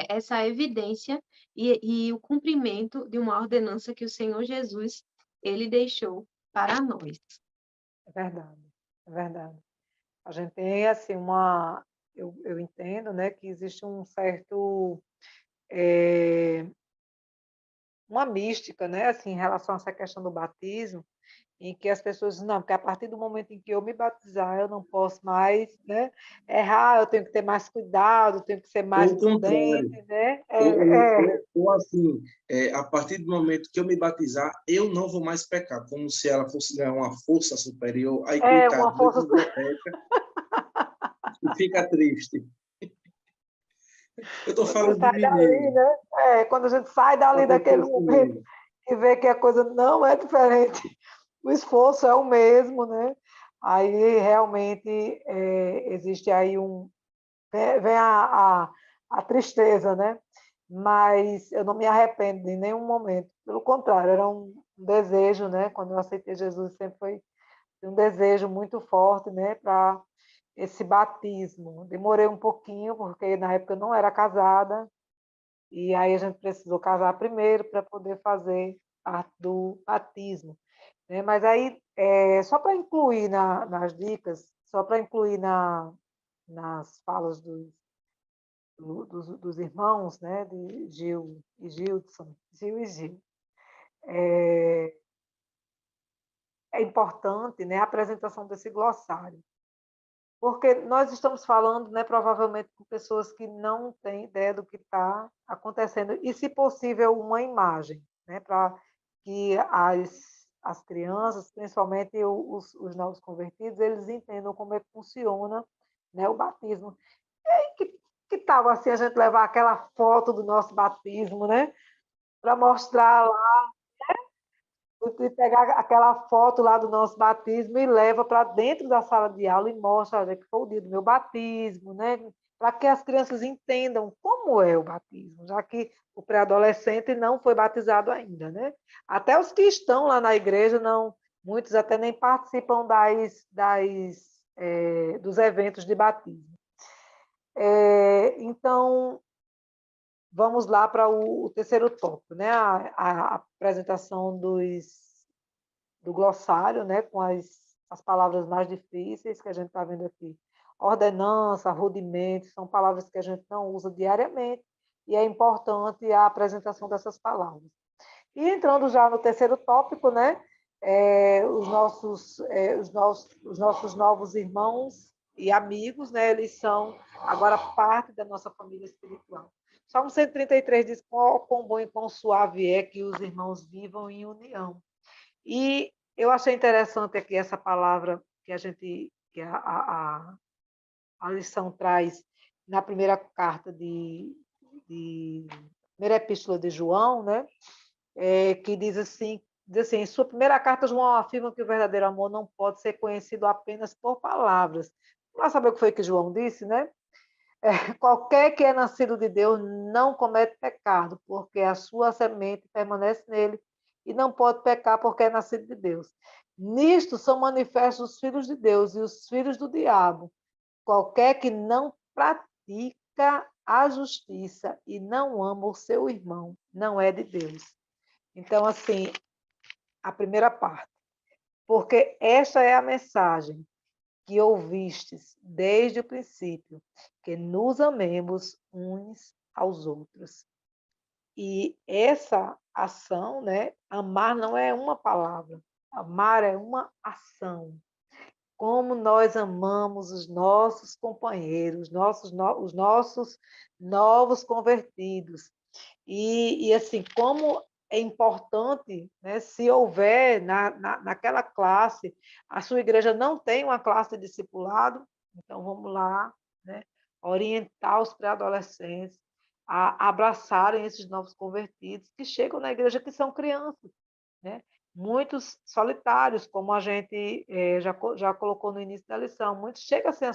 essa evidência e o cumprimento de uma ordenança que o Senhor Jesus ele deixou para nós. É verdade, é verdade. A gente tem assim eu entendo, né, que existe um certo uma mística, né, assim, em relação a essa questão do batismo, em que as pessoas dizem, não, porque a partir do momento em que eu me batizar, eu não posso mais, né, errar, eu tenho que ter mais cuidado, eu tenho que ser mais prudente, né? Ou assim, a partir do momento que eu me batizar, eu não vou mais pecar, como se ela fosse ganhar uma força superior. Aí, coitado, uma força e fica triste. Eu estou falando de mim dali, né? Quando a gente sai dali daquele momento e vê que a coisa não é diferente, o esforço é o mesmo, né? aí realmente existe aí vem a tristeza, né? Mas eu não me arrependo em nenhum momento. Pelo contrário, era um desejo, né? Quando eu aceitei Jesus, sempre foi um desejo muito forte, né? Para esse batismo. Demorei um pouquinho, porque na época eu não era casada, e aí a gente precisou casar primeiro para poder fazer parte do batismo, né? Mas aí, só para incluir nas dicas, só para incluir nas falas dos irmãos, né, de Gil e Gildson, Gil e Gil. É importante, né, a apresentação desse glossário, porque nós estamos falando, né, provavelmente com pessoas que não têm ideia do que está acontecendo, e, se possível, uma imagem, né, para que as crianças, principalmente os novos convertidos, eles entendam como é que funciona, né, o batismo. Que tal assim a gente levar aquela foto do nosso batismo, né? Para mostrar lá, e pegar aquela foto lá do nosso batismo e leva para dentro da sala de aula e mostra, olha, que foi o dia do meu batismo, né? Para que as crianças entendam como é o batismo, já que o pré-adolescente não foi batizado ainda, né? Até os que estão lá na igreja, não, muitos até nem participam dos eventos de batismo. Então, vamos lá para o terceiro tópico, né? A apresentação do glossário, né? Com as palavras mais difíceis que a gente está vendo aqui. Ordenança, rudimento, são palavras que a gente não usa diariamente, e é importante a apresentação dessas palavras. E entrando já no terceiro tópico, né? Os nossos novos irmãos e amigos, né? Eles são agora parte da nossa família espiritual. Salmo 133 diz: quão bom e quão suave é que os irmãos vivam em união. E eu achei interessante aqui essa palavra que a lição traz na primeira carta primeira epístola de João, né? Que diz assim, em sua primeira carta, João afirma que o verdadeiro amor não pode ser conhecido apenas por palavras. Vamos saber o que foi que João disse, né? Qualquer que é nascido de Deus não comete pecado, porque a sua semente permanece nele e não pode pecar porque é nascido de Deus. Nisto são manifestos os filhos de Deus e os filhos do diabo. Qualquer que não pratica a justiça e não ama o seu irmão não é de Deus. Então, assim, a primeira parte. Porque esta é a mensagem que ouvistes desde o princípio, que nos amemos uns aos outros. E essa ação, né? Amar não é uma palavra, amar é uma ação. Como nós amamos os nossos companheiros, os nossos novos convertidos. E assim, como é importante, né, se houver naquela classe, a sua igreja não tem uma classe de discipulado, então vamos lá, né, orientar os pré-adolescentes a abraçarem esses novos convertidos que chegam na igreja, que são crianças, né? Muitos solitários, como a gente já colocou no início da lição, muitos chegam sem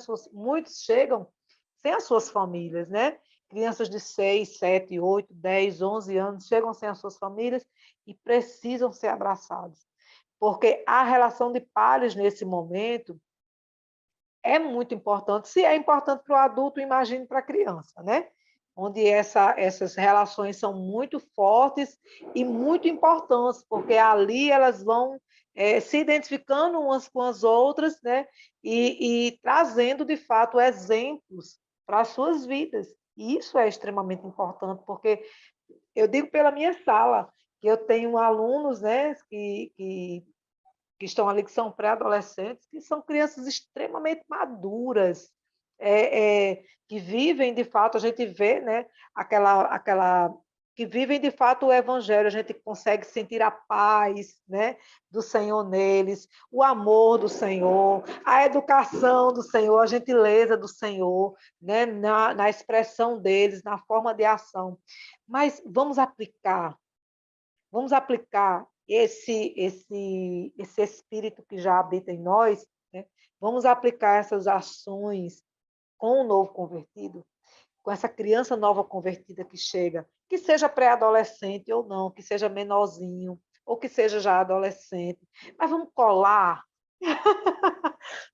as suas famílias, né? Crianças de 6, 7, 8, 10, 11 anos chegam sem as suas famílias e precisam ser abraçados. Porque a relação de pares nesse momento é muito importante. Se é importante para o adulto, imagine para a criança, né? Onde essas relações são muito fortes e muito importantes, porque ali elas vão se identificando umas com as outras, né? E trazendo, de fato, exemplos para as suas vidas. E isso é extremamente importante, porque eu digo pela minha sala, que eu tenho alunos, né, que estão ali, que são pré-adolescentes, que são crianças extremamente maduras, que vivem, de fato, a gente vê, né, que vivem, de fato, o evangelho, a gente consegue sentir a paz, né, do Senhor neles, o amor do Senhor, a educação do Senhor, a gentileza do Senhor, né, na expressão deles, na forma de ação. Mas vamos aplicar esse espírito que já habita em nós né? Vamos aplicar essas ações com o novo convertido, com essa criança nova convertida que chega, que seja pré-adolescente ou não, que seja menorzinho, ou que seja já adolescente. Mas vamos colar,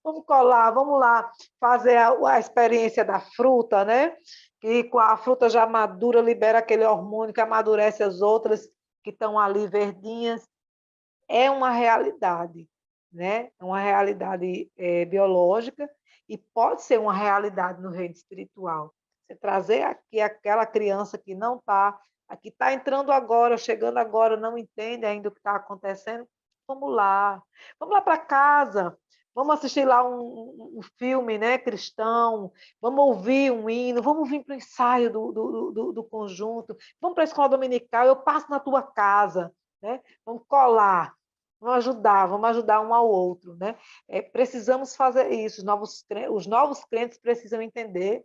vamos colar, vamos lá fazer a experiência da fruta, né? Que com a fruta já madura, libera aquele hormônio que amadurece as outras que estão ali verdinhas. É uma realidade, né? É uma realidade biológica e pode ser uma realidade no reino espiritual. Você trazer aqui aquela criança que não está, que está entrando agora, chegando agora, não entende ainda o que está acontecendo, vamos lá para casa, vamos assistir lá um filme, né, cristão, vamos ouvir um hino, vamos vir para o ensaio do conjunto, vamos para a escola dominical, eu passo na tua casa, né? Vamos colar, vamos ajudar um ao outro, né? Precisamos fazer isso. Os novos crentes precisam entender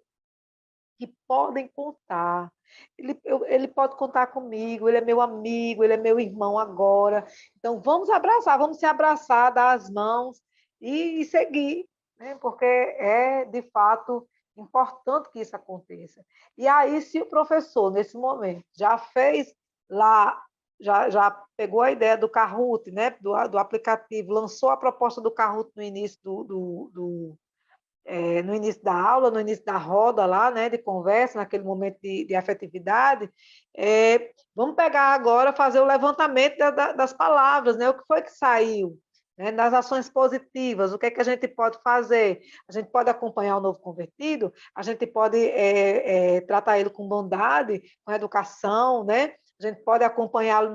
que podem contar. Ele pode contar comigo, ele é meu amigo, ele é meu irmão agora. Então, vamos abraçar, vamos se abraçar, dar as mãos e seguir, né? Porque é, de fato, importante que isso aconteça. E aí, se o professor, nesse momento, já fez lá, já pegou a ideia do Kahoot, né? do aplicativo, lançou a proposta do Kahoot no início no início da aula, no início da roda lá, né, de conversa, naquele momento de afetividade, vamos pegar agora, fazer o levantamento das palavras, né, o que foi que saiu, né, das ações positivas, o que é que a gente pode fazer? A gente pode acompanhar o novo convertido, a gente pode tratar ele com bondade, com educação, né? A gente pode acompanhá-lo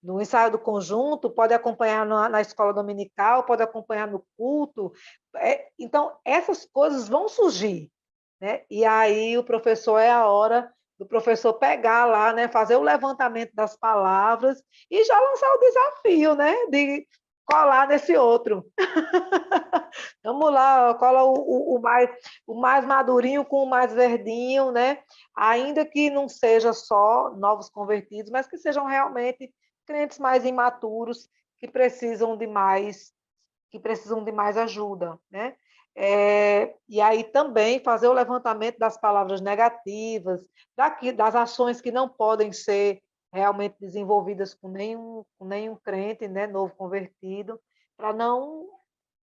no ensaio do conjunto, pode acompanhar na escola dominical, pode acompanhar no culto, então, essas coisas vão surgir, né? E aí o professor é a hora do professor pegar lá, né? Fazer o levantamento das palavras e já lançar o desafio, né? De colar nesse outro. Vamos lá, cola o mais madurinho com o mais verdinho, né? Ainda que não seja só novos convertidos, mas que sejam realmente crentes mais imaturos que precisam de mais ajuda, né? E aí também fazer o levantamento das palavras negativas, das ações que não podem ser realmente desenvolvidas com nenhum crente, né, novo convertido, para não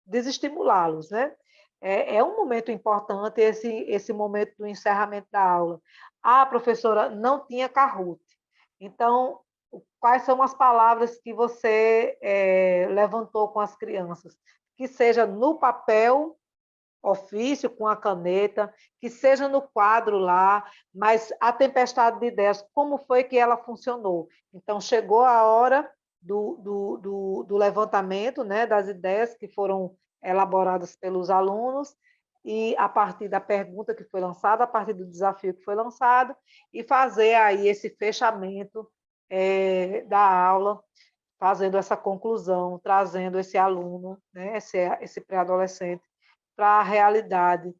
desestimulá-los, né? É um momento importante esse momento do encerramento da aula. A professora não tinha Kahoot, então quais são as palavras que você levantou com as crianças? Que seja no papel, ofício, com a caneta, que seja no quadro lá, mas a tempestade de ideias, como foi que ela funcionou? Então, chegou a hora do levantamento, né, das ideias que foram elaboradas pelos alunos, e a partir da pergunta que foi lançada, a partir do desafio que foi lançado, e fazer aí esse fechamento da aula, fazendo essa conclusão, trazendo esse aluno, né, esse pré-adolescente, para a realidade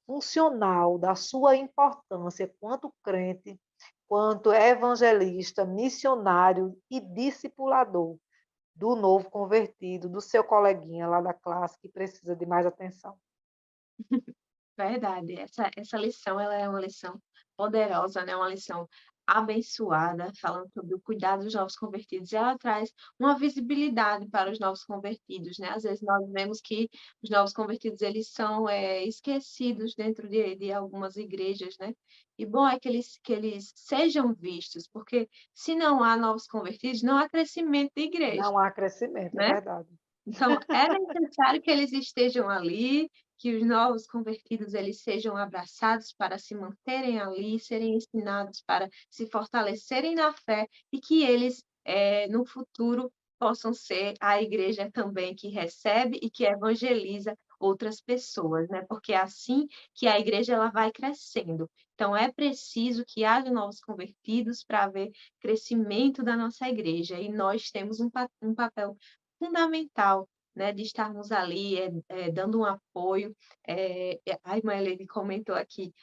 funcional da sua importância quanto crente, quanto evangelista, missionário e discipulador do novo convertido, do seu coleguinha lá da classe que precisa de mais atenção. Verdade, essa lição ela é uma lição poderosa, né? Uma lição abençoada, falando sobre o cuidado dos novos convertidos, e ela traz uma visibilidade para os novos convertidos, né? Às vezes nós vemos que os novos convertidos eles são esquecidos dentro de algumas igrejas, né? E bom é que eles sejam vistos, porque se não há novos convertidos, não há crescimento de igreja, Não há crescimento, é né? verdade. Então, é necessário que eles estejam ali, que os novos convertidos eles sejam abraçados para se manterem ali, serem ensinados para se fortalecerem na fé e que eles, no futuro, possam ser a igreja também que recebe e que evangeliza outras pessoas, né? Porque é assim que a igreja ela vai crescendo. Então, é preciso que haja novos convertidos para haver crescimento da nossa igreja, e nós temos um papel fundamental né, de estarmos ali dando um apoio. A irmã Helene comentou aqui,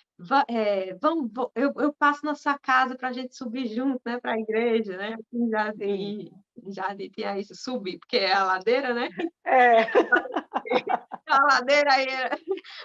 eu passo na sua casa para a gente subir junto, né, para a igreja, né, aqui Sim. em Jardim tinha isso, subir, porque é a ladeira, né, É, a ladeira aí,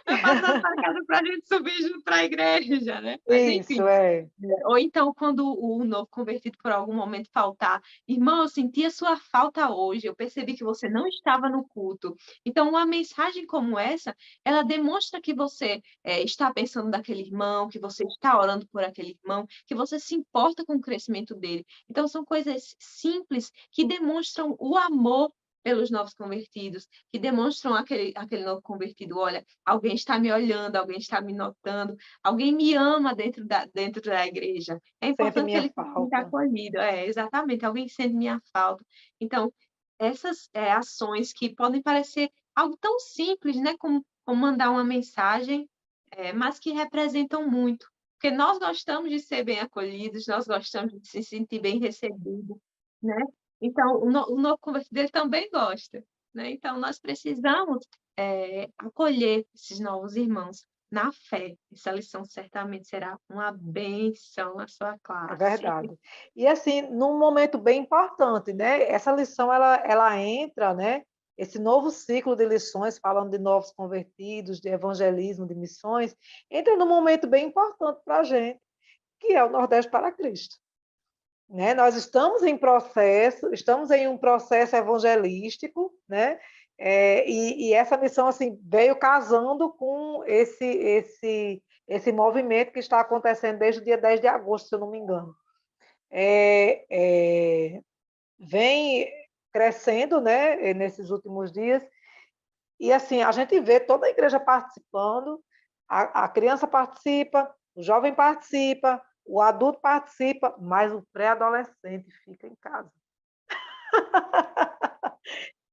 eu passo na sua casa para a gente subir junto para a igreja, né, mas enfim. isso, é. Ou então, quando o novo convertido por algum momento faltar, irmão, eu senti a sua falta hoje, eu percebi que você não estava no culto. Então, uma mensagem como essa, ela demonstra que você está pensando naquele irmão, que você está orando por aquele irmão, que você se importa com o crescimento dele. Então, são coisas simples que demonstram o amor pelos novos convertidos, que demonstram aquele novo convertido, olha, alguém está me olhando, alguém está me notando, alguém me ama dentro da igreja. É Sente importante que minha ele se sinta falta. acolhido. Exatamente, alguém sente minha falta. Então, essas ações que podem parecer algo tão simples, né, como mandar uma mensagem, mas que representam muito. Porque nós gostamos de ser bem acolhidos, nós gostamos de se sentir bem recebidos, né? Então, o novo convertido ele também gosta, né? Então, nós precisamos acolher esses novos irmãos na fé. Essa lição certamente será uma bênção na sua É classe. verdade. E assim, num momento bem importante, né? Essa lição ela entra, né? Esse novo ciclo de lições, falando de novos convertidos, de evangelismo, de missões, entra num momento bem importante para a gente, que é o Nordeste para Cristo. Né? Nós estamos em um processo evangelístico, né? E essa missão assim veio casando com esse movimento que está acontecendo desde o dia 10 de agosto, se eu não me engano. Vem crescendo, né, nesses últimos dias, e assim, a gente vê toda a igreja participando, a criança participa, o jovem participa, o adulto participa, mas o pré-adolescente fica em casa.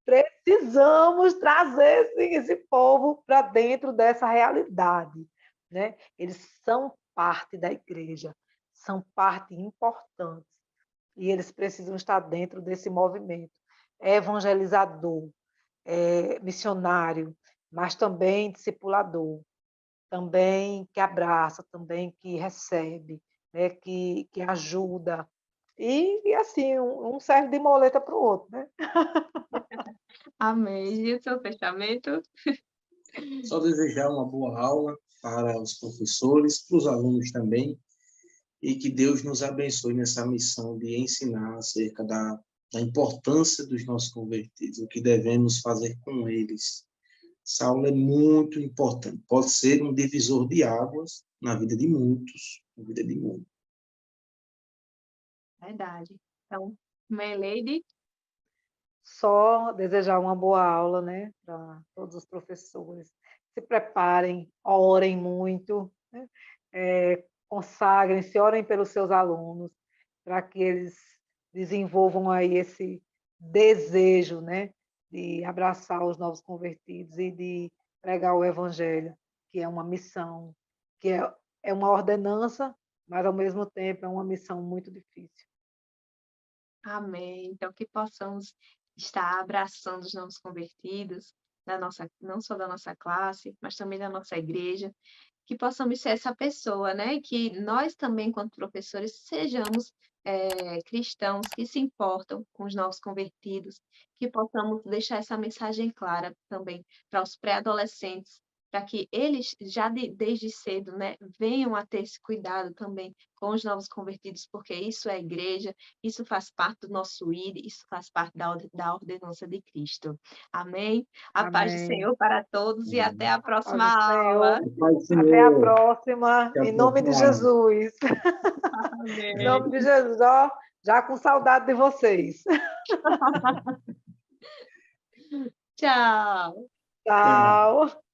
Precisamos trazer esse povo para dentro dessa realidade. Né? Eles são parte da igreja, são parte importante. E eles precisam estar dentro desse movimento evangelizador, missionário, mas também discipulador, também que abraça, também que recebe, né? que ajuda. E assim, um serve de moleta para o outro. Né? Amém. E o seu fechamento? Só desejar uma boa aula para os professores, para os alunos também, e que Deus nos abençoe nessa missão de ensinar acerca da importância dos nossos convertidos, o que devemos fazer com eles. Essa aula é muito importante, pode ser um divisor de águas na vida de muitos, na vida de muitos. Verdade. Então, Lady, Só desejar uma boa aula, né, para todos os professores. Se preparem, orem muito, né? Consagrem-se, orem pelos seus alunos, para que eles desenvolvam aí esse desejo, né, de abraçar os novos convertidos e de pregar o evangelho, que é uma missão, que é uma ordenança, mas ao mesmo tempo é uma missão muito difícil. amém. Então, que possamos estar abraçando os novos convertidos, não só da nossa classe, mas também da nossa igreja, que possamos ser essa pessoa, né? E que nós também, enquanto professores, sejamos cristãos que se importam com os novos convertidos, que possamos deixar essa mensagem clara também para os pré-adolescentes, para que eles já desde cedo, né, venham a ter esse cuidado também com os novos convertidos, porque isso é igreja, isso faz parte do nosso ID, isso faz parte da ordenança de Cristo. Amém? A paz do Amém. Senhor para todos e até a Paz próxima do aula. Senhor. Pai do Até a Senhor, próxima, até a em nome de próxima aula. Jesus. Em nome Amém. de Jesus, ó, já com saudade de vocês. Tchau. Tchau. Tchau.